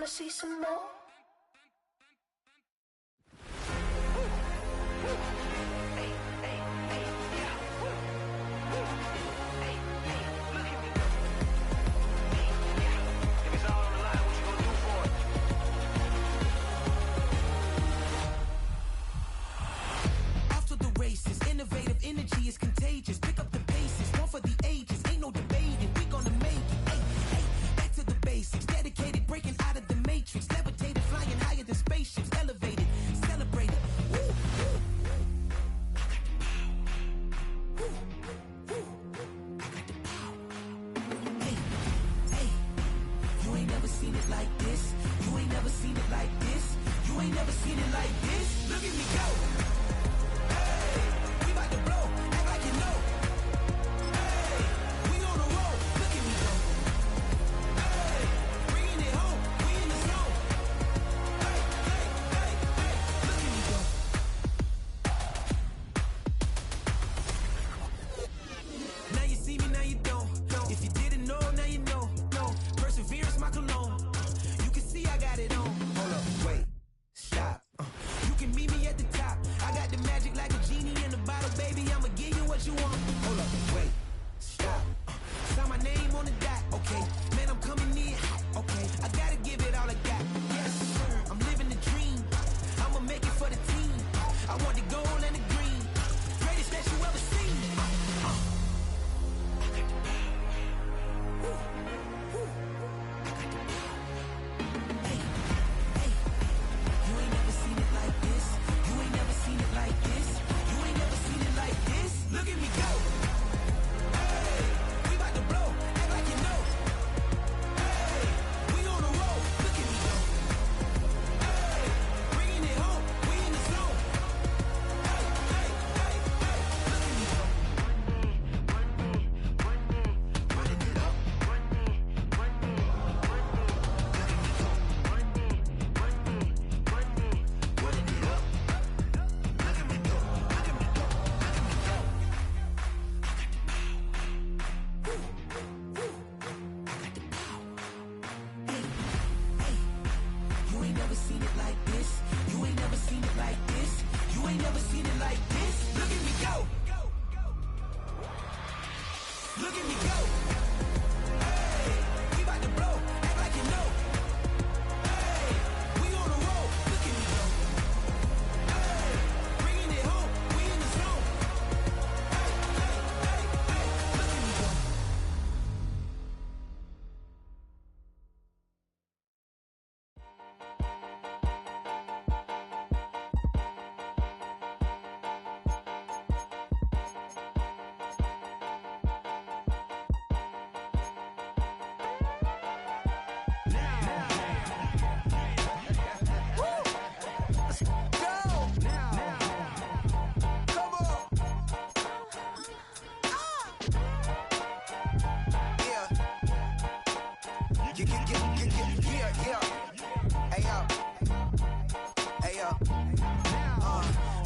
wanna see some more? Innovative energy is contagious. Pick up the bases, one for the ages. Ain't no debating, we gonna make it. Hey, hey, back to the basics. Dedicated, breaking out of the matrix. Levitated, flying higher than spaceships. Elevated, celebrated. Woo, woo. I got the power. Woo, woo. I got the power. Hey, hey, you ain't never seen it like this. You ain't never seen it like this. You ain't never seen it like this. Look at me go.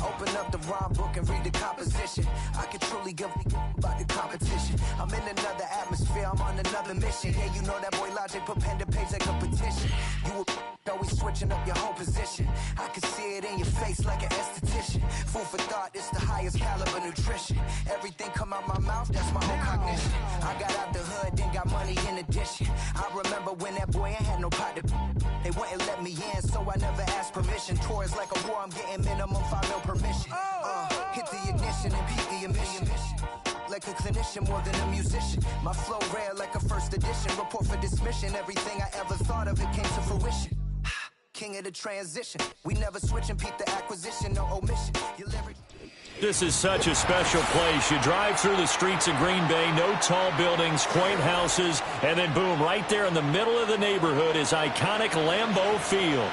Open up the rhyme book and read the composition. I can truly give about the competition. I'm in another atmosphere, I'm on another mission. Yeah, you know that boy Logic put pen to page like a petition. You always switching up your whole position. I can see it in your face like an esthetician. Food for thought, it's the highest caliber nutrition. Everything come out my mouth, that's my own cognition. I got out the hood, then got money in addition. I remember when that boy ain't had no pot to. They wouldn't let me in, so I never asked permission. Tours like a war, I'm getting minimum 5 mil permission. Hit the ignition and peak the emission. Like a clinician more than a musician. My flow rare like a first edition. Report for dismission. Everything I ever thought of, it came to fruition. King of the transition. We never switch and peep the acquisition, no omission. Your lyrics. This is such a special place. You drive through the streets of Green Bay, no tall buildings, quaint houses, and then boom, right there in the middle of the neighborhood is iconic Lambeau Field.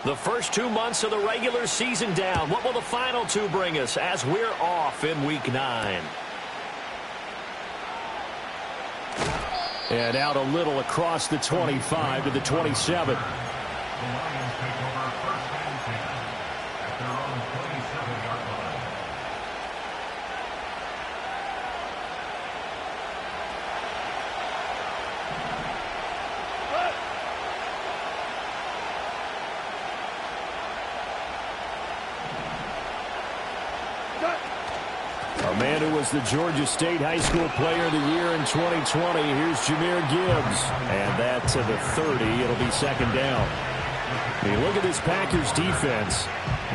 The first 2 months of the regular season down. What will the final 2 bring us as we're off in Week 9? And out a little across the 25 to the 27. man who was the Georgia State High School Player of the Year in 2020. Here's Jahmyr Gibbs. And that to the 30. It'll be second down. I mean, look at this Packers defense.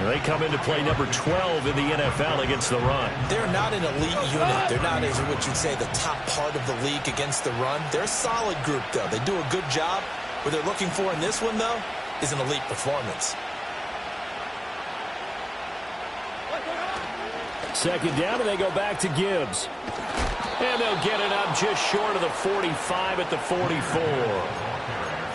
They come in to play number 12 in the NFL against the run. They're not an elite unit. They're not, as what you'd say, the top part of the league against the run. They're a solid group, though. They do a good job. What they're looking for in this one, though, is an elite performance. Second down, and they go back to Gibbs. And they'll get it up just short of the 45 at the 44.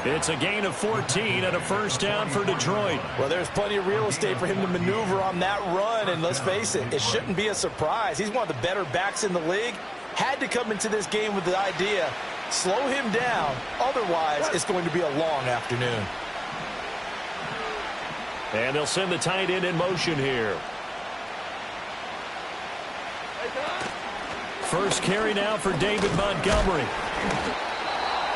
It's a gain of 14 and a first down for Detroit. Well, there's plenty of real estate for him to maneuver on that run, and let's face it, it shouldn't be a surprise. He's one of the better backs in the league. Had to come into this game with the idea, slow him down, otherwise it's going to be a long afternoon. And they'll send the tight end in motion here. First carry now for David Montgomery.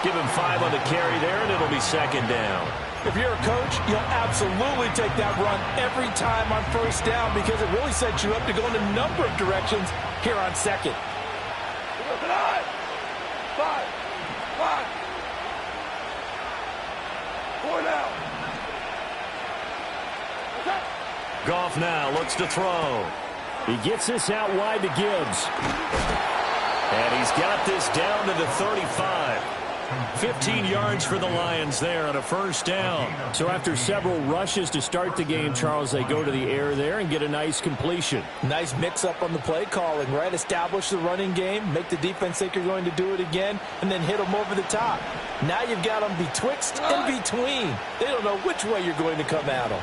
Give him 5 on the carry there, and it'll be second down. If you're a coach, you'll absolutely take that run every time on first down because it really sets you up to go in a number of directions here on second. 5, 4 down. Goff now looks to throw. He gets this out wide to Gibbs. And he's got this down to the 35. 15 yards for the Lions there on a first down. So after several rushes to start the game, Charles, they go to the air there and get a nice completion. Nice mix-up on the play calling, right? Establish the running game, make the defense think you're going to do it again, and then hit them over the top. Now you've got them betwixt and between. They don't know which way you're going to come at them.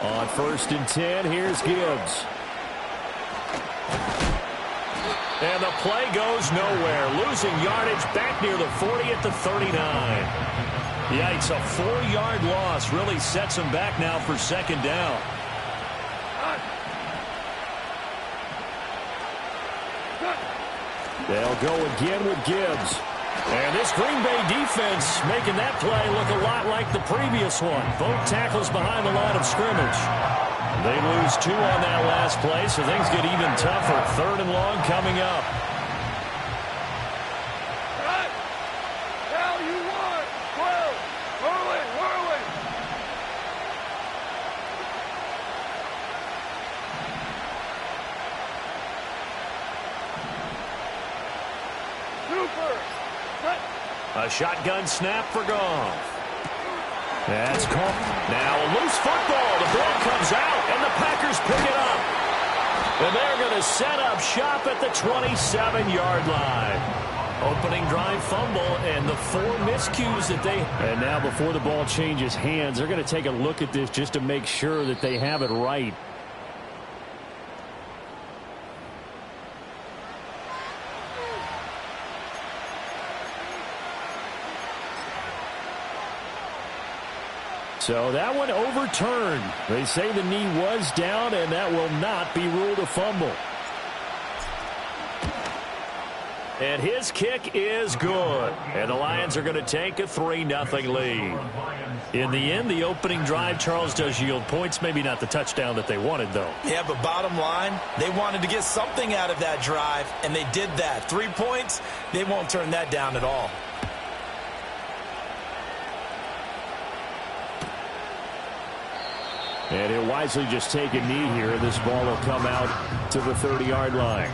On 1st and 10, here's Gibbs. And the play goes nowhere. Losing yardage back near the 40 at the 39. Yikes, a 4-yard loss really sets him back now for second down. They'll go again with Gibbs. And this Green Bay defense making that play look a lot like the previous one. Both tackles behind the line of scrimmage. They lose 2 on that last play, so things get even tougher. 3rd and long coming up. Right. Now you want 12. Whirling. Super. A shotgun snap for Goff. That's caught. Now a loose football. The ball comes out, and the Packers pick it up. And they're going to set up shop at the 27-yard line. Opening drive fumble, and the 4 miscues that they... And now before the ball changes hands, they're going to take a look at this just to make sure that they have it right. So that one overturned. They say the knee was down, and that will not be ruled a fumble. And his kick is good. And the Lions are going to take a 3-0 lead. In the end, the opening drive, Charles, does yield points. Maybe not the touchdown that they wanted, though. Yeah, but bottom line, they wanted to get something out of that drive, and they did that. 3 points, they won't turn that down at all. And he'll wisely just take a knee here. This ball will come out to the 30-yard line.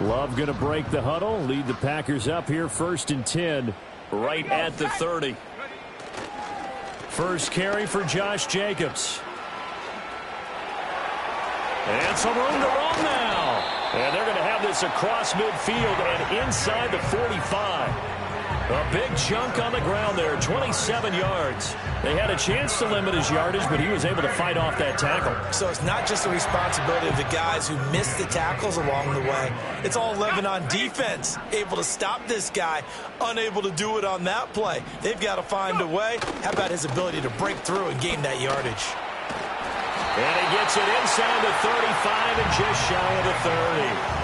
Love going to break the huddle, lead the Packers up here 1st and 10, right at the 30. First carry for Josh Jacobs. And some room to run now. And they're going to have this across midfield and inside the 45. A big chunk on the ground there, 27 yards. They had a chance to limit his yardage, but he was able to fight off that tackle. So it's not just the responsibility of the guys who missed the tackles along the way. It's all 11 on defense, able to stop this guy, unable to do it on that play. They've got to find a way. How about his ability to break through and gain that yardage? And he gets it inside the 35 and just shy of the 30.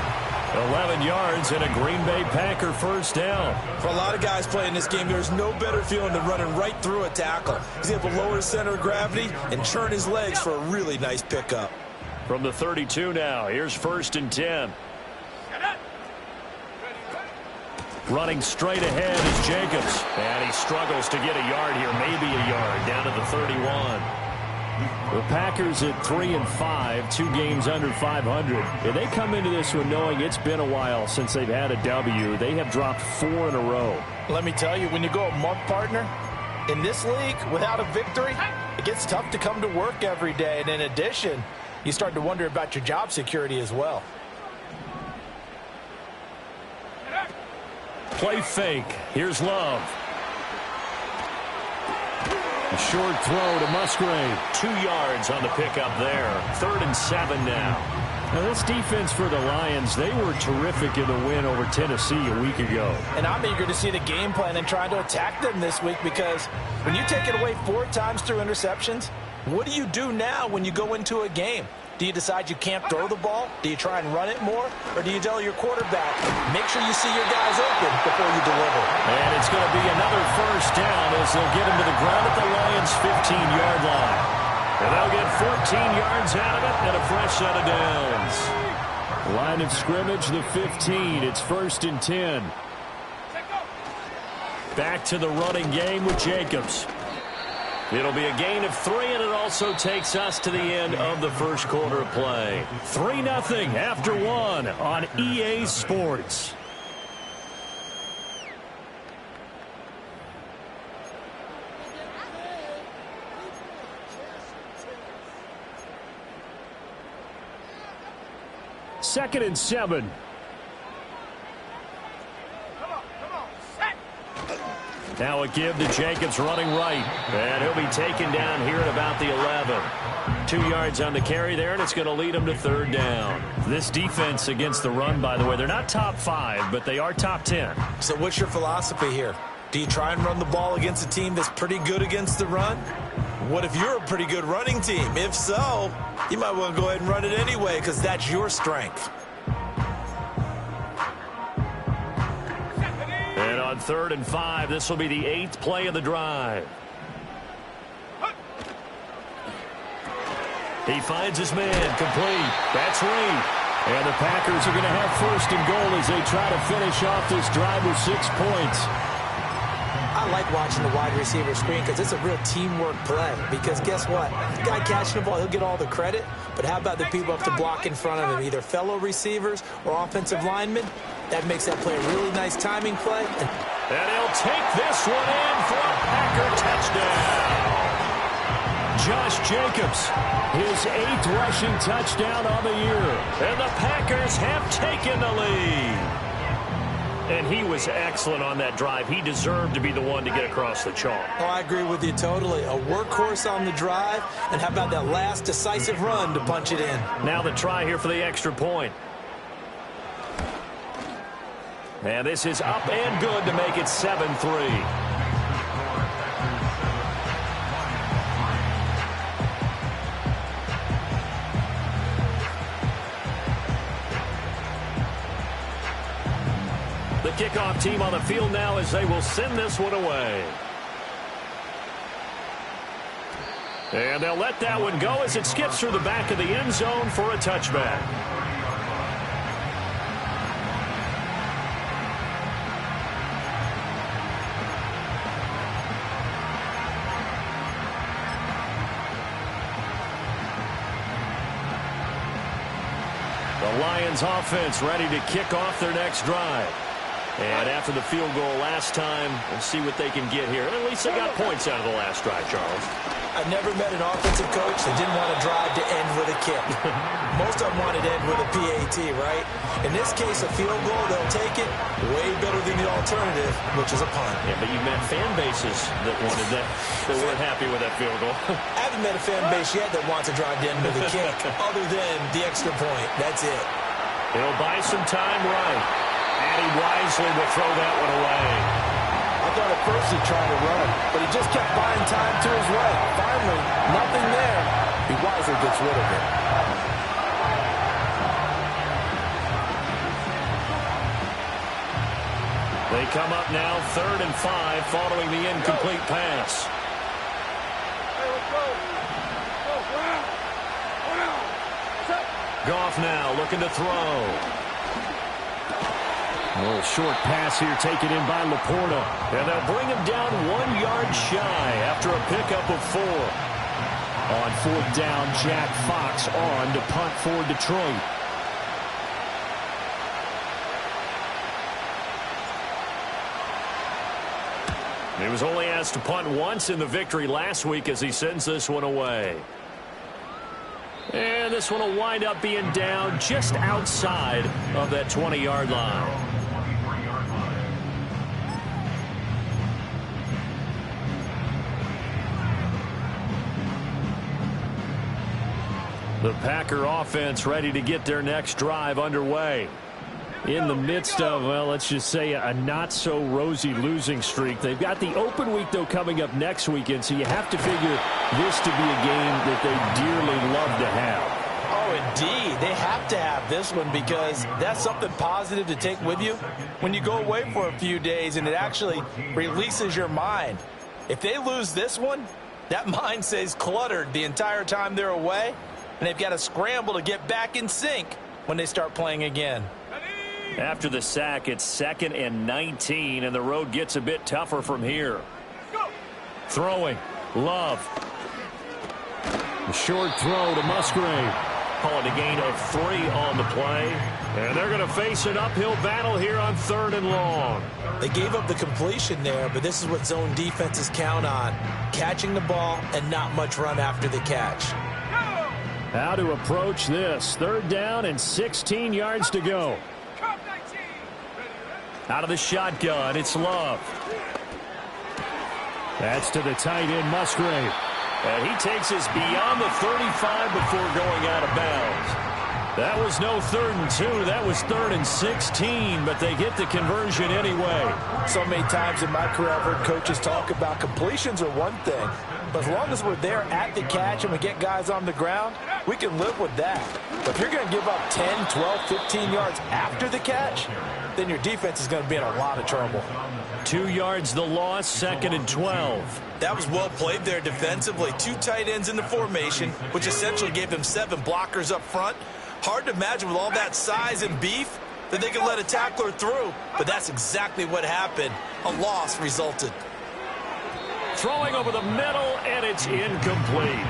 11 yards and a Green Bay Packer first down. For a lot of guys playing this game, there's no better feeling than running right through a tackle. He's able to lower his center of gravity and churn his legs for a really nice pickup. From the 32 now, here's 1st and 10. Running straight ahead is Jacobs. And he struggles to get a yard here, maybe a yard, down to the 31. The Packers at 3-5, 2 games under 500. And they come into this one knowing it's been a while since they've had a W. They have dropped 4 in a row. Let me tell you, when you go a month, partner, in this league, without a victory, it gets tough to come to work every day. And in addition, you start to wonder about your job security as well. Play fake. Here's Love. A short throw to Musgrave. 2 yards on the pickup there. 3rd and 7 now. Now this defense for the Lions, they were terrific in the win over Tennessee a week ago. And I'm eager to see the game plan and try to attack them this week, because when you take it away 4 times through interceptions, what do you do now when you go into a game? Do you decide you can't throw the ball? Do you try and run it more? Or do you tell your quarterback, make sure you see your guys open before you deliver? And it's going to be another first down as they'll get him to the ground at the Lions' 15-yard line. And they'll get 14 yards out of it and a fresh set of downs. Line of scrimmage, the 15. It's 1st and 10. Back to the running game with Jacobs. It'll be a gain of 3, and it also takes us to the end of the first quarter of play. 3-0 after 1 on EA Sports. Second and 7. Now a give to Jacobs running right. And he'll be taken down here at about the 11. 2 yards on the carry there, and it's going to lead him to 3rd down. This defense against the run, by the way, they're not top 5, but they are top 10. So what's your philosophy here? Do you try and run the ball against a team that's pretty good against the run? What if you're a pretty good running team? If so, you might want to go ahead and run it anyway, because that's your strength. And on 3rd and 5, this will be the 8th play of the drive. He finds his man complete. That's Reed. And the Packers are going to have 1st and goal as they try to finish off this drive with 6 points. I like watching the wide receiver screen because it's a real teamwork play. Because guess what? The guy catching the ball, he'll get all the credit. But how about the people up to block in front of him, either fellow receivers or offensive linemen? That makes that play a really nice timing play. And he'll take this one in for a Packer touchdown. Josh Jacobs, his 8th rushing touchdown on the year. And the Packers have taken the lead. And he was excellent on that drive. He deserved to be the one to get across the chalk. Oh, I agree with you totally. A workhorse on the drive. And how about that last decisive run to punch it in? Now the try here for the extra point. And this is up and good to make it 7-3. The kickoff team on the field now as they will send this one away. And they'll let that one go as it skips through the back of the end zone for a touchback. The Lions offense ready to kick off their next drive. And after the field goal last time, we'll see what they can get here. At least they got points out of the last drive, Charles. I've never met an offensive coach that didn't want to drive to end with a kick. Most of them wanted to end with a PAT, right? In this case, a field goal, they'll take it way better than the alternative, which is a punt. Yeah, but you've met fan bases that wanted that weren't happy with that field goal. I haven't met a fan base yet that wants to drive to end with a kick, other than the extra point. That's it. He'll buy some time right. And he wisely will throw that one away. I thought at first he tried to run, but he just kept buying time to his right. Finally, nothing there. He wisely gets rid of it. They come up now 3rd and 5 following the incomplete pass. Hey, let's go. Go, go now. Set. Goff now looking to throw. A little short pass here taken in by Laporta. And they'll bring him down 1 yard shy after a pickup of 4. On 4th down, Jack Fox on to punt for Detroit. He was only asked to punt once in the victory last week as he sends this one away. And this one will wind up being down just outside of that 20-yard line. The Packer offense ready to get their next drive underway. In the midst of, well, let's just say a not-so-rosy losing streak. They've got the open week, though, coming up next weekend, so you have to figure this to be a game that they dearly love to have. Oh, indeed. They have to have this one because that's something positive to take with you when you go away for a few days, and it actually releases your mind. If they lose this one, that mind stays cluttered the entire time they're away, and they've got to scramble to get back in sync when they start playing again. After the sack, it's 2nd and 19, and the road gets a bit tougher from here. Throwing. Love. The short throw to Musgrave. Call it a gain of 3 on the play. And they're going to face an uphill battle here on 3rd and long. They gave up the completion there, but this is what zone defenses count on. Catching the ball and not much run after the catch. How to approach this. 3rd down and 16 yards to go. Out of the shotgun, it's Love. That's to the tight end, Musgrave. And he takes us beyond the 35 before going out of bounds. That was no 3rd and 2. That was 3rd and 16, but they get the conversion anyway. So many times in my career, I've heard coaches talk about completions are one thing, but as long as we're there at the catch and we get guys on the ground, we can live with that. But if you're going to give up 10, 12, 15 yards after the catch, then your defense is going to be in a lot of trouble. 2 yards the loss, 2nd and 12. That was well played there defensively. 2 tight ends in the formation, which essentially gave them 7 blockers up front. Hard to imagine with all that size and beef that they could let a tackler through, but that's exactly what happened. A loss resulted. Throwing over the middle, and it's incomplete.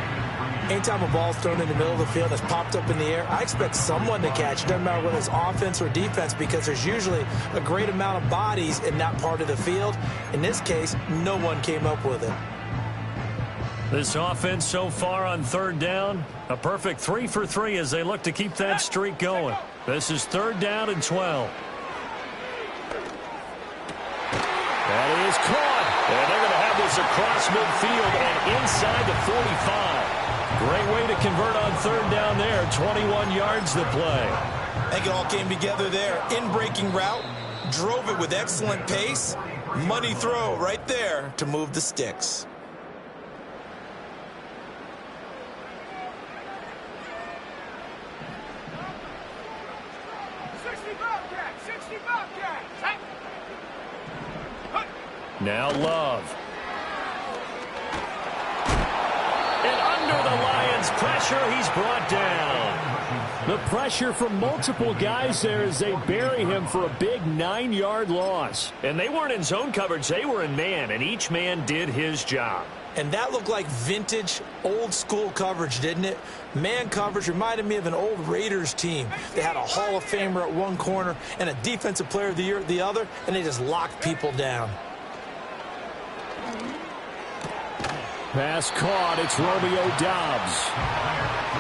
Anytime a ball's thrown in the middle of the field that's popped up in the air, I expect someone to catch. Doesn't matter whether it's offense or defense because there's usually a great amount of bodies in that part of the field. In this case, no one came up with it. This offense so far on 3rd down, a perfect 3 for 3 as they look to keep that streak going. This is 3rd down and 12. That is caught. And they're going to have this across midfield and inside the 45. Great way to convert on 3rd down there. 21 yards to play. I think it all came together there. In-breaking route, drove it with excellent pace. Money throw right there to move the sticks. Now Love. And under the Lions' pressure, he's brought down. The pressure from multiple guys there as they bury him for a big 9-yard loss. And they weren't in zone coverage, they were in man, and each man did his job. And that looked like vintage, old-school coverage, didn't it? Man coverage reminded me of an old Raiders team. They had a Hall of Famer at one corner and a Defensive Player of the Year at the other, and they just locked people down. Pass caught. It's Romeo Doubs.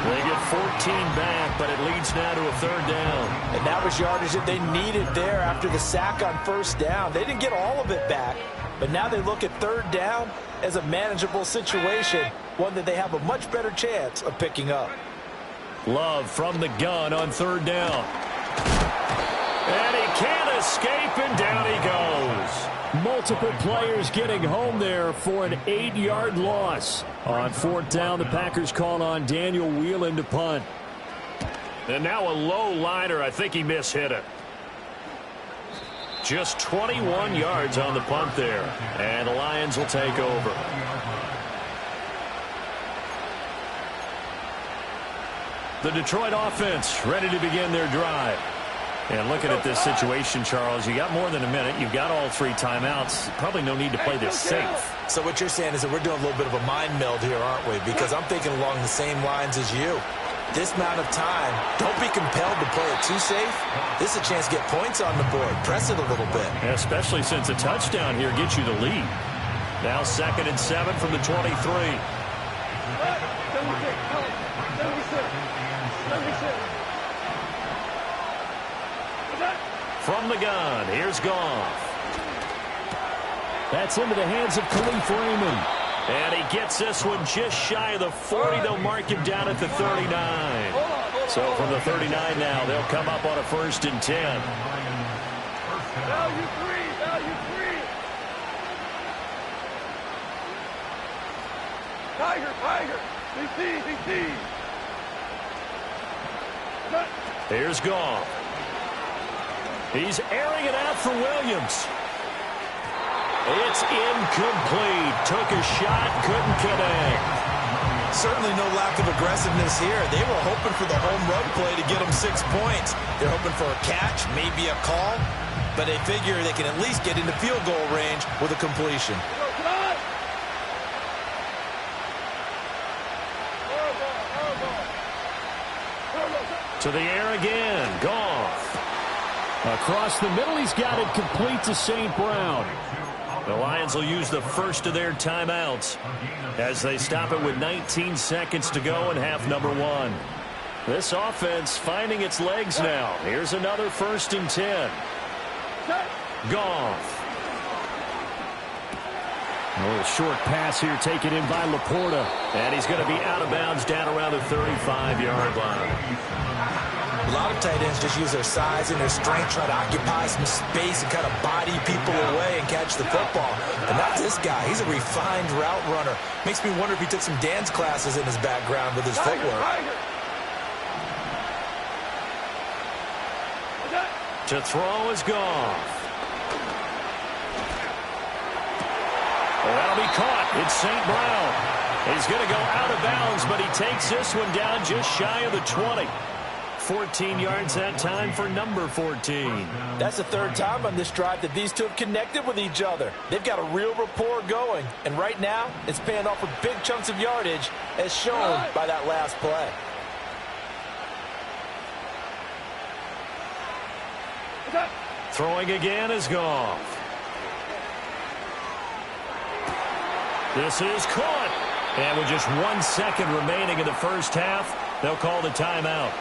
They get 14 back, but it leads now to a 3rd down. And that was yardage that they needed there after the sack on 1st down. They didn't get all of it back, but now they look at 3rd down as a manageable situation, one that they have a much better chance of picking up. Love from the gun on 3rd down. And he can't escape, and down he goes. Multiple players getting home there for an 8-yard loss. On 4th down, the Packers call on Daniel Whelan to punt. And now a low liner. I think he mishit it. Just 21 yards on the punt there. And the Lions will take over. The Detroit offense ready to begin their drive. And looking at this situation, Charles, you got more than a minute. You've got all 3 timeouts. Probably no need to play this safe. So what you're saying is that we're doing a little bit of a mind meld here, aren't we? Because I'm thinking along the same lines as you. This amount of time, don't be compelled to play it too safe. This is a chance to get points on the board. Press it a little bit. Yeah, especially since a touchdown here gets you the lead. Now 2nd and 7 from the 23. From the gun, here's Goff. That's into the hands of Khalif Raymond. And he gets this one just shy of the 40. They'll mark him down at the 39. So from the 39 now, they'll come up on a 1st and 10. Value 3, value 3. Tiger, Tiger. DC. Here's Goff. He's airing it out for Williams. It's incomplete. Took a shot, couldn't connect. Certainly no lack of aggressiveness here. They were hoping for the home run play to get them 6 points. They're hoping for a catch, maybe a call, but they figure they can at least get into field goal range with a completion. To the air again. Goff. Across the middle, he's got it complete to St. Brown. The Lions will use the first of their timeouts as they stop it with 19 seconds to go in half number 1. This offense finding its legs now. Here's another 1st and 10. Goff. A little short pass here taken in by Laporta. And he's going to be out of bounds down around the 35-yard line. A lot of tight ends just use their size and their strength, try to occupy some space and kind of body people away and catch the football. And not this guy. He's a refined route runner. Makes me wonder if he took some dance classes in his background with his footwork. To throw is Goff. That'll be caught. It's St. Brown. He's going to go out of bounds, but he takes this one down just shy of the 20. 14 yards that time for number 14. That's the 3rd time on this drive that these two have connected with each other. They've got a real rapport going, and right now it's paying off with big chunks of yardage as shown by that last play. Throwing again is Goff. This is caught. And with just 1 second remaining in the first half, they'll call the timeout.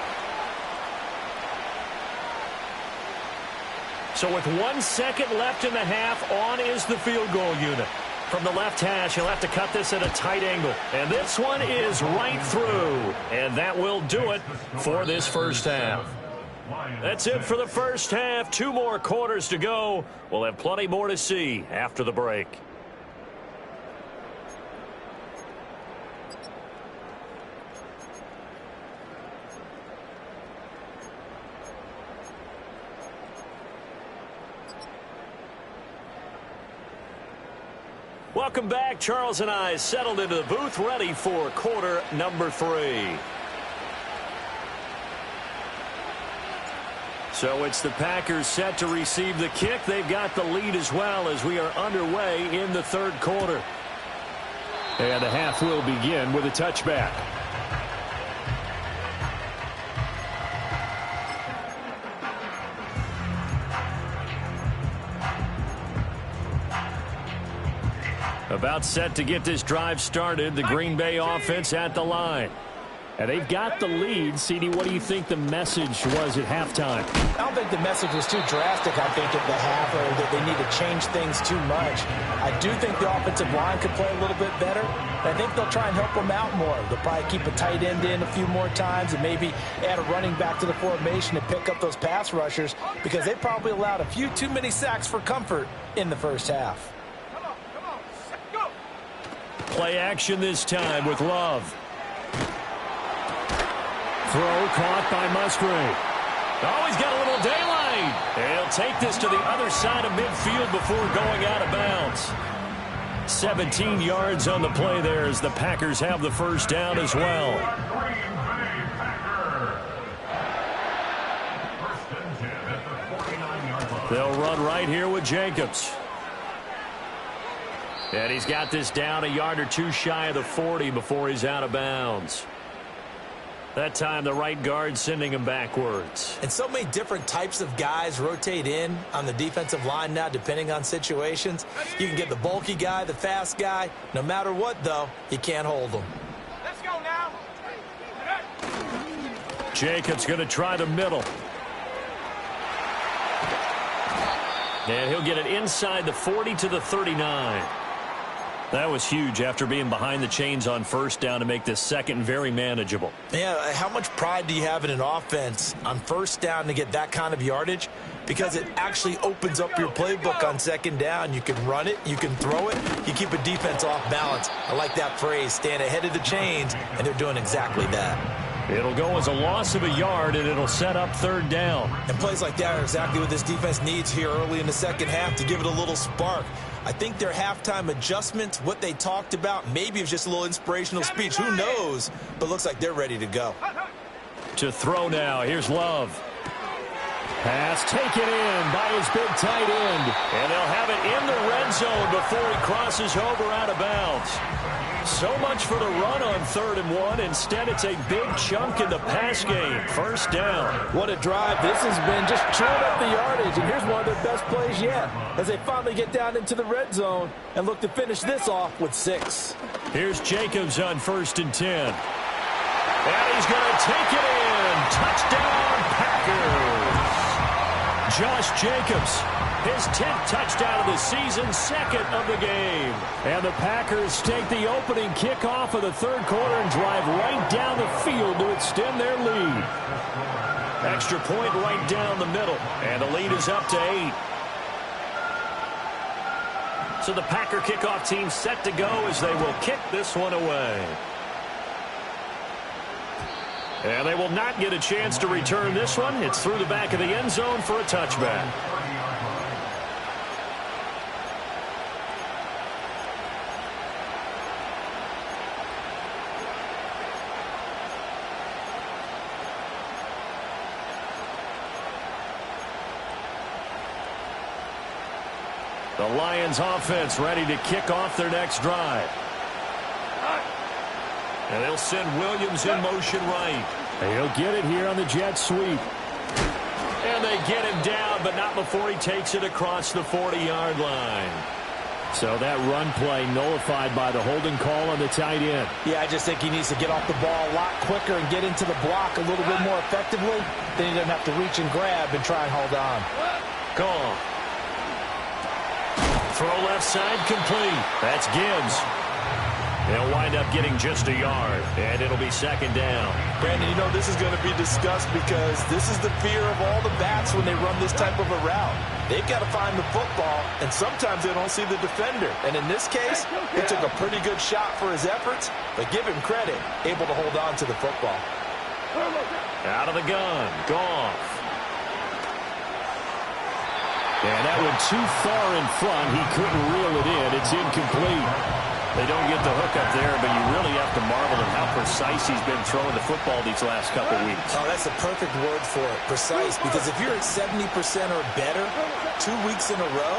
So with 1 second left in the half, on is the field goal unit. From the left hash, he'll have to cut this at a tight angle. And this one is right through. And that will do it for this first half. That's it for the first half. 2 more quarters to go. We'll have plenty more to see after the break. Welcome back. Charles and I settled into the booth, ready for quarter number 3. So it's the Packers set to receive the kick. They've got the lead as well as we are underway in the 3rd quarter. And the half will begin with a touchback. About set to get this drive started. The Green Bay offense at the line. And they've got the lead. CD, what do you think the message was at halftime? I don't think the message was too drastic, I think, at the half, or that they need to change things too much. I do think the offensive line could play a little bit better. I think they'll try and help them out more. They'll probably keep a tight end in a few more times and maybe add a running back to the formation to pick up those pass rushers, because they probably allowed a few too many sacks for comfort in the first half. Play action this time with Love. Throw caught by Musgrave. Oh, he's got a little daylight. He'll take this to the other side of midfield before going out of bounds. 17 yards on the play there as the Packers have the first down as well. They'll run right here with Jacobs. And he's got this down a yard or two shy of the 40 before he's out of bounds. That time, the right guard sending him backwards. And so many different types of guys rotate in on the defensive line now, depending on situations. You can get the bulky guy, the fast guy. No matter what, though, you can't hold them. Let's go now. Jacobs going to try the middle. And he'll get it inside the 40 to the 39. That was huge after being behind the chains on first down to make this second very manageable. Yeah, how much pride do you have in an offense on first down to get that kind of yardage? Because it actually opens up your playbook on second down. You can run it, you can throw it, you keep a defense off balance. I like that phrase, stand ahead of the chains, and they're doing exactly that. It'll go as a loss of a yard, and it'll set up third down. And plays like that are exactly what this defense needs here early in the second half to give it a little spark. I think their halftime adjustments, what they talked about, maybe it was just a little inspirational speech. Who knows? But looks like they're ready to go. To throw now. Here's Love. Pass taken in by his big tight end. And they'll have it in the red zone before he crosses over out of bounds. So much for the run on 3rd and 1. Instead, it's a big chunk in the pass game. First down. What a drive this has been, just chewing up the yardage. And here's one of their best plays yet as they finally get down into the red zone and look to finish this off with 6. Here's Jacobs on 1st and 10. And he's going to take it in. Touchdown, Packers. Josh Jacobs, his 10th touchdown of the season, 2nd of the game. And the Packers take the opening kickoff of the 3rd quarter and drive right down the field to extend their lead. Extra point right down the middle, and the lead is up to 8. So the Packer kickoff team set to go as they will kick this one away. And they will not get a chance to return this one. It's through the back of the end zone for a touchback. The Lions offense ready to kick off their next drive. And they'll send Williams in motion right. And he'll get it here on the jet sweep. And they get him down, but not before he takes it across the 40-yard line. So that run play nullified by the holding call on the tight end. Yeah, I just think he needs to get off the ball a lot quicker and get into the block a little bit more effectively. Then he doesn't have to reach and grab and try and hold on. Gone. Throw left side complete. That's Gibbs. They'll wind up getting just a yard, and it'll be 2nd down. Brandon, you know, this is going to be discussed because this is the fear of all the backs when they run this type of a route. They've got to find the football, and sometimes they don't see the defender. And in this case, he took a pretty good shot for his efforts, but give him credit, able to hold on to the football. Out of the gun, Goff. And that one too far in front. He couldn't reel it in. It's incomplete. They don't get the hook up there, but you really have to marvel at how precise he's been throwing the football these last couple weeks. Oh, that's the perfect word for it, precise, because if you're at 70% or better 2 weeks in a row,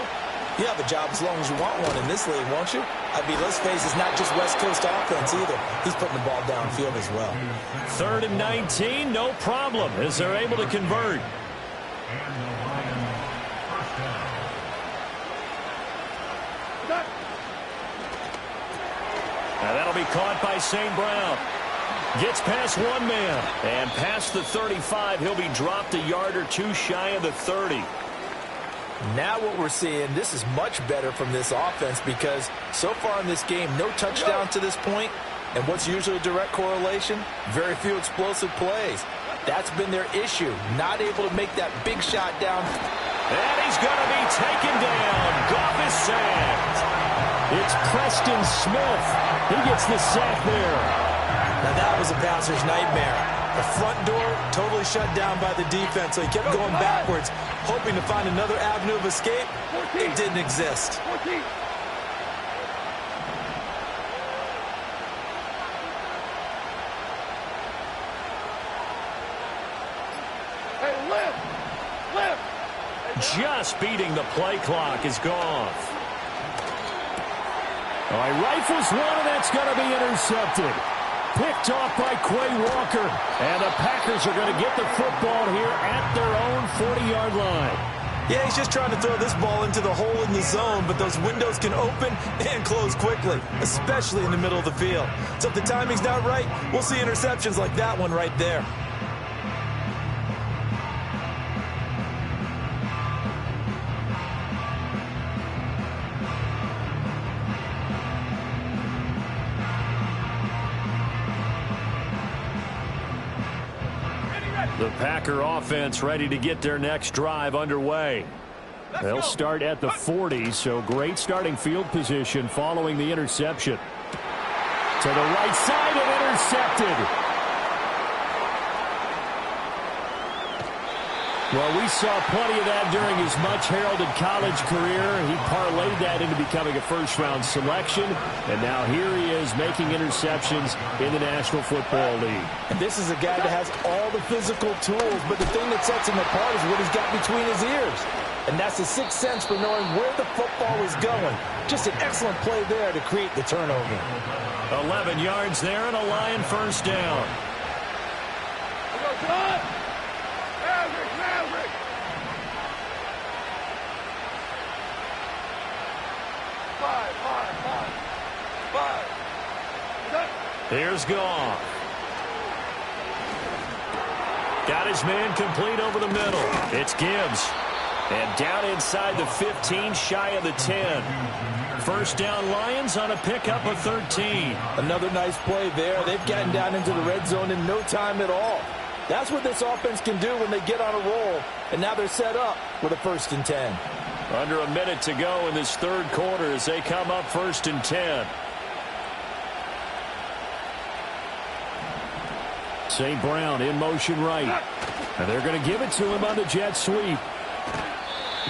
you have a job as long as you want one in this league, won't you? I mean, let's face it, it's not just West Coast offense either. He's putting the ball downfield as well. 3rd and 19, no problem, as they're able to convert. Now that'll be caught by St. Brown. Gets past one man. And past the 35, he'll be dropped a yard or two shy of the 30. Now what we're seeing, this is much better from this offense because so far in this game, no touchdown to this point. And what's usually a direct correlation? Very few explosive plays. That's been their issue, not able to make that big shot down. And he's going to be taken down. Goff is sacked. It's Preston Smith. He gets the sack there. Now that was a passer's nightmare. The front door totally shut down by the defense, so he kept going backwards, hoping to find another avenue of escape. It didn't exist. 14. Hey, lift! Lift! Just beating the play clock is Goff. All right, rifles one, and that's going to be intercepted. Picked off by Quay Walker. And the Packers are going to get the football here at their own 40-yard line. Yeah, he's just trying to throw this ball into the hole in the zone, but those windows can open and close quickly, especially in the middle of the field. So if the timing's not right, we'll see interceptions like that one right there. The Packer offense ready to get their next drive underway. They'll start at the 40, so great starting field position following the interception. To the right side and intercepted. Well, we saw plenty of that during his much-heralded college career. He parlayed that into becoming a first-round selection, and now here he is making interceptions in the National Football League. And this is a guy that has all the physical tools, but the thing that sets him apart is what he's got between his ears. And that's the sixth sense for knowing where the football is going. Just an excellent play there to create the turnover. 11 yards there and a Lion first down. Maverick! Five. Here's Goff. Got his man complete over the middle. It's Gibbs. And down inside the 15, shy of the 10. First down Lions on a pickup of 13. Another nice play there. They've gotten down into the red zone in no time at all. That's what this offense can do when they get on a roll. And now they're set up with a 1st and 10. Under a minute to go in this third quarter as they come up 1st and 10. St. Brown in motion right. And they're going to give it to him on the jet sweep.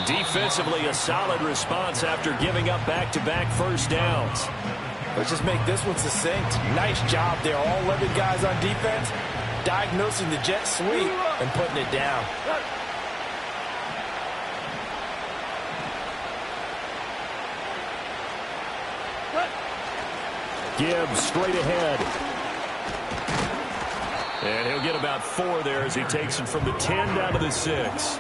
Defensively, a solid response after giving up back-to-back first downs. Let's just make this one succinct. Nice job there. All 11 guys on defense diagnosing the jet sweep and putting it down. Gibbs straight ahead. And he'll get about 4 there as he takes it from the 10 down to the 6.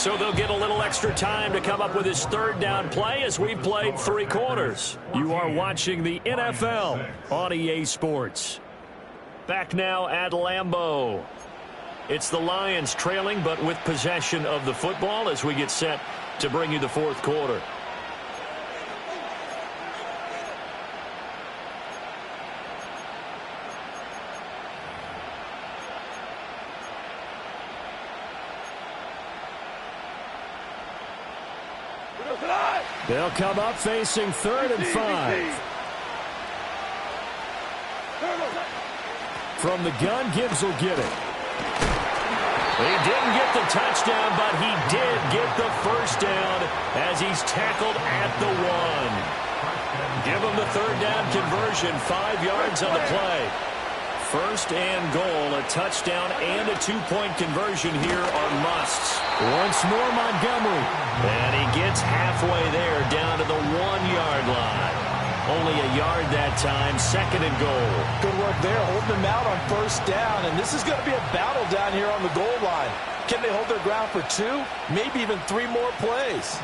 So they'll get a little extra time to come up with his third down play as we've played 3 quarters. You are watching the NFL on EA Sports. Back now at Lambeau. It's the Lions trailing, but with possession of the football as we get set to bring you the fourth quarter. They'll come up facing 3rd and 5. From the gun, Gibbs will get it. He didn't get the touchdown, but he did get the first down as he's tackled at the 1. Give him the third down conversion, 5 yards on the play. 1st and goal, a touchdown and a 2-point conversion here are musts. Once more, Montgomery. And he gets halfway there, down to the 1-yard line. Only a yard that time, 2nd and goal. Good work there, holding them out on 1st down, and this is going to be a battle down here on the goal line. Can they hold their ground for 2, maybe even 3 more plays?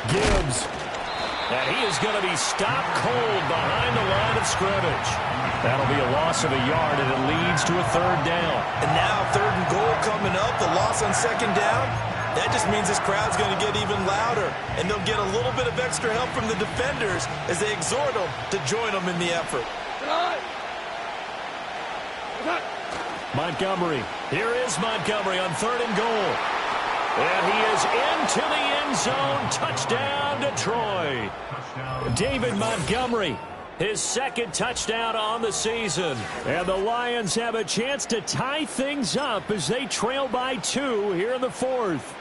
Gibbs. And he is going to be stopped cold behind the line of scrimmage. That'll be a loss of a yard, and it leads to a 3rd down. And now 3rd and goal coming up, the loss on 2nd down. That just means this crowd's going to get even louder, and they'll get a little bit of extra help from the defenders as they exhort them to join them in the effort. Montgomery. Here is Montgomery on 3rd and goal. And he is into the end zone. Touchdown, Detroit. David Montgomery, his 2nd touchdown on the season. And the Lions have a chance to tie things up as they trail by 2 here in the 4th.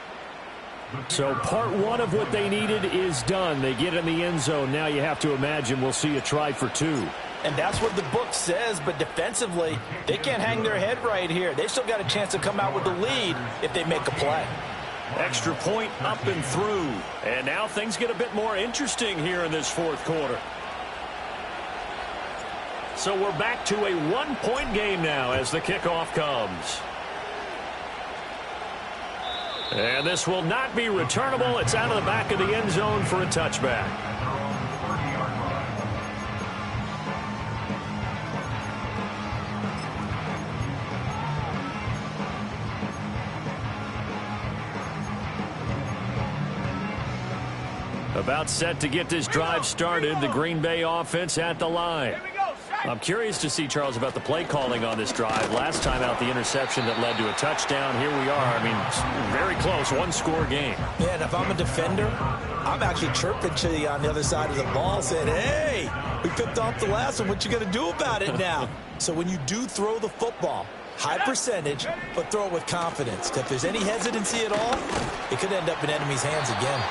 So part 1 of what they needed is done. They get in the end zone. Now you have to imagine we'll see a try for 2. And that's what the book says, but defensively, they can't hang their head right here. They still got a chance to come out with the lead if they make a play. Extra point up and through. And now things get a bit more interesting here in this 4th quarter. So we're back to a 1-point game now as the kickoff comes. And this will not be returnable. It's out of the back of the end zone for a touchback. About set to get this drive started, the Green Bay offense at the line. I'm curious to see, Charles, about the play calling on this drive. Last time out, the interception that led to a touchdown. Here we are. I mean, very close, 1-score game. Yeah, and if I'm a defender, I'm actually chirping to you on the other side of the ball saying, hey, we picked off the last one. What you going to do about it now? So when you do throw the football, high percentage, but throw it with confidence. If there's any hesitancy at all, it could end up in enemy's hands again.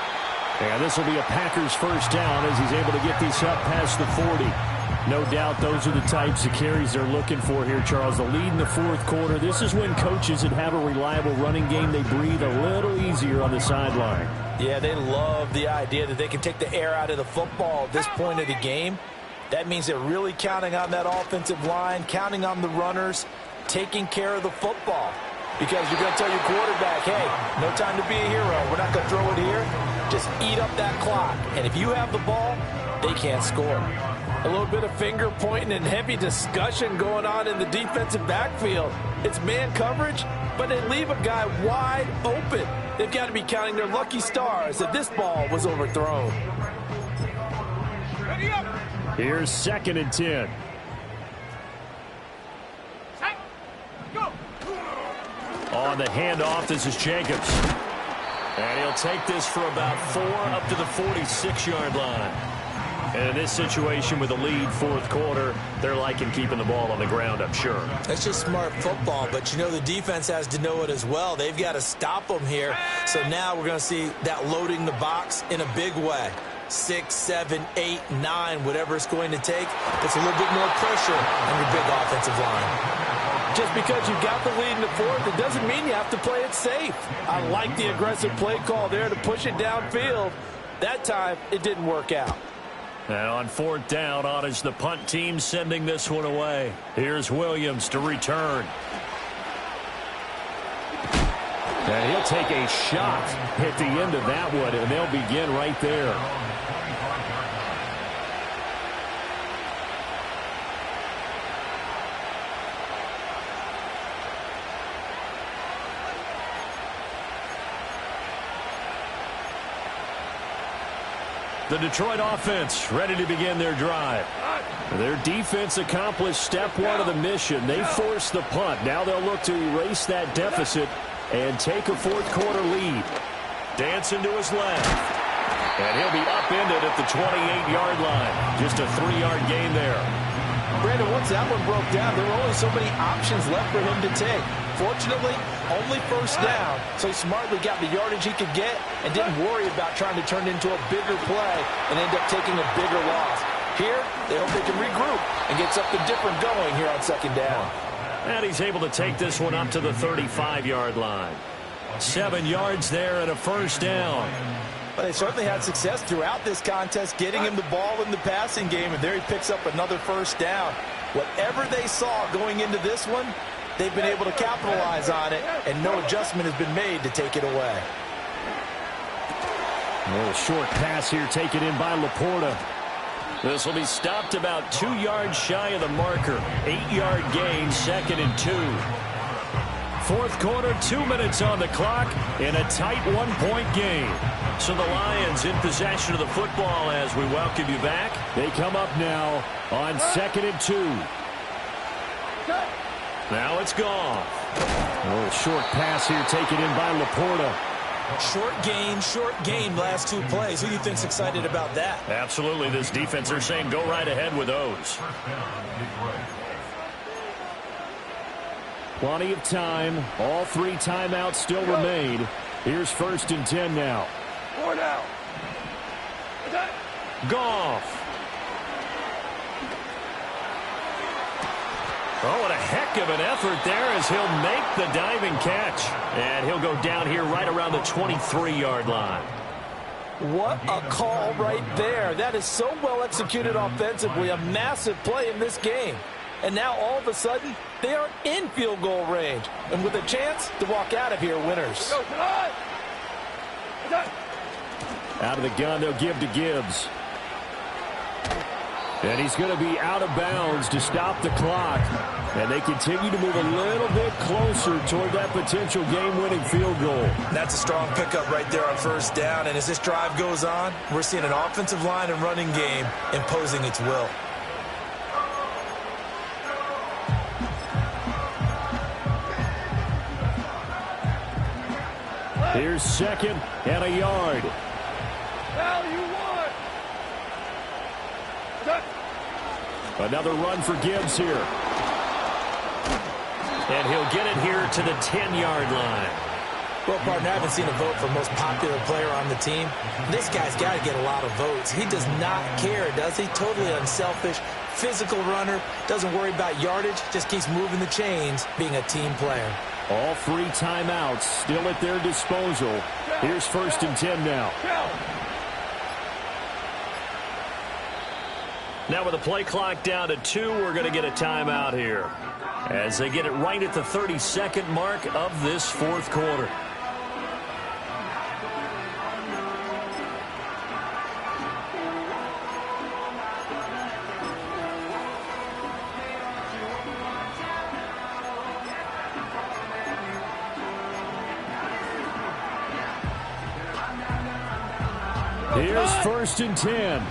And this will be a Packers 1st down as he's able to get this up past the 40. No doubt those are the types of carries they're looking for here, Charles. The lead in the 4th quarter. This is when coaches that have a reliable running game, they breathe a little easier on the sideline. Yeah, they love the idea that they can take the air out of the football at this point of the game. That means they're really counting on that offensive line, counting on the runners, taking care of the football. Because you're going to tell your quarterback, hey, no time to be a hero. We're not going to throw it here. Just eat up that clock. And if you have the ball, they can't score. A little bit of finger pointing and heavy discussion going on in the defensive backfield. It's man coverage, but they leave a guy wide open. They've got to be counting their lucky stars that this ball was overthrown. Here's 2nd and 10. On the handoff, this is Jacobs. And he'll take this for about 4 up to the 46-yard line. And in this situation with the lead 4th quarter, they're liking keeping the ball on the ground, I'm sure. That's just smart football, but you know the defense has to know it as well. They've got to stop them here. So now we're going to see that loading the box in a big way. 6, 7, 8, 9, whatever it's going to take. Puts a little bit more pressure on your big offensive line. Just because you've got the lead in the 4th, it doesn't mean you have to play it safe. I like the aggressive play call there to push it downfield. That time, it didn't work out. And on 4th down, on is the punt team sending this one away. Here's Williams to return. And he'll take a shot at the end of that one, and they'll begin right there. The Detroit offense ready to begin their drive. Their defense accomplished step 1 of the mission. They forced the punt. Now they'll look to erase that deficit and take a 4th quarter lead. Dancing to his left. And he'll be upended at the 28-yard line. Just a 3-yard gain there. Brandon, once that one broke down, there were only so many options left for him to take. Fortunately, only 1st down, so he smartly got the yardage he could get and didn't worry about trying to turn it into a bigger play and end up taking a bigger loss. Here, they hope they can regroup and get something different going here on 2nd down. And he's able to take this one up to the 35-yard line. 7 yards there and a 1st down. Well, they certainly had success throughout this contest, getting him the ball in the passing game, and there he picks up another first down. Whatever they saw going into this one, they've been able to capitalize on it, and no adjustment has been made to take it away. A little short pass here taken in by Laporta. This will be stopped about 2 yards shy of the marker. 8-yard gain, 2nd and 2. Fourth quarter, 2 minutes on the clock in a tight 1-point game. So the Lions in possession of the football as we welcome you back. They come up now on 2nd and 2. Now it's gone. A little short pass here taken in by Laporta. Short gain, last 2 plays. Who do you think's excited about that? Absolutely. This defense, they're saying go right ahead with those. Plenty of time. All 3 timeouts still remain. Here's 1st and 10 now. 4 now. Goff. Oh, what a heck of an effort there as he'll make the diving catch. And he'll go down here right around the 23-yard line. What a call right there. That is so well executed offensively. A massive play in this game. And now all of a sudden, they are in field goal range. And with a chance to walk out of here winners. Out of the gun, they'll give to Gibbs. And he's going to be out of bounds to stop the clock. And they continue to move a little bit closer toward that potential game-winning field goal. That's a strong pickup right there on 1st down. And as this drive goes on, we're seeing an offensive line and running game imposing its will. Here's 2nd and a yard. Another run for Gibbs here. And he'll get it here to the 10-yard line. Well, partner, I haven't seen a vote for most popular player on the team. This guy's got to get a lot of votes. He does not care, does he? Totally unselfish, physical runner, doesn't worry about yardage, just keeps moving the chains, being a team player. All 3 timeouts still at their disposal. Here's 1st and 10 now. Now with the play clock down to 2, we're going to get a timeout here as they get it right at the 32nd mark of this 4th quarter. Here's 1st and 10.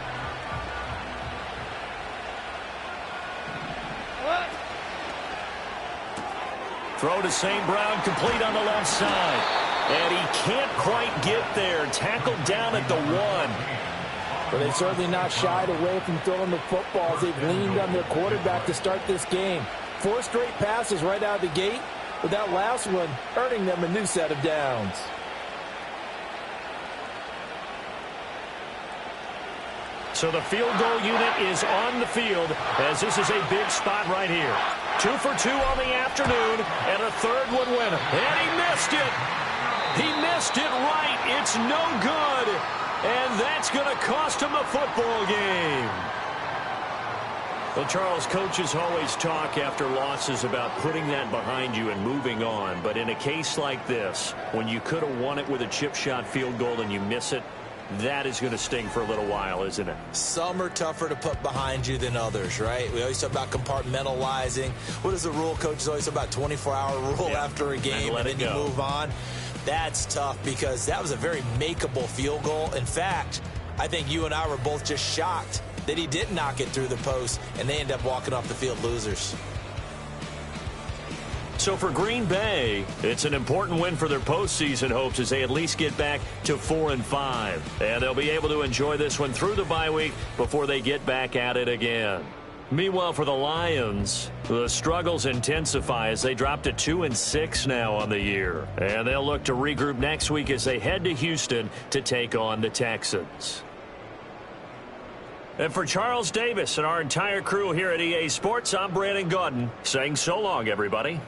Throw to St. Brown, complete on the left side. And he can't quite get there. Tackled down at the 1. But they've certainly not shied away from throwing the footballs. They've leaned on their quarterback to start this game. 4 straight passes right out of the gate, with that last one earning them a new set of downs. So the field goal unit is on the field as this is a big spot right here. 2 for 2 on the afternoon and a 3rd one winner. And he missed it. He missed it right. It's no good. And that's going to cost him a football game. Well, Charles, coaches always talk after losses about putting that behind you and moving on. But in a case like this, when you could have won it with a chip shot field goal and you miss it, that is going to sting for a little while, isn't it? Some are tougher to put behind you than others, right? We always talk about compartmentalizing. What is the rule? Coaches always talk about 24-hour rule after a game, and then you move on. That's tough because that was a very makeable field goal. In fact, I think you and I were both just shocked that he didn't knock it through the post, and they end up walking off the field losers. So for Green Bay, it's an important win for their postseason hopes as they at least get back to 4-5. And they'll be able to enjoy this one through the bye week before they get back at it again. Meanwhile, for the Lions, the struggles intensify as they drop to 2-6 now on the year. And they'll look to regroup next week as they head to Houston to take on the Texans. And for Charles Davis and our entire crew here at EA Sports, I'm Brandon Gaudin saying so long, everybody.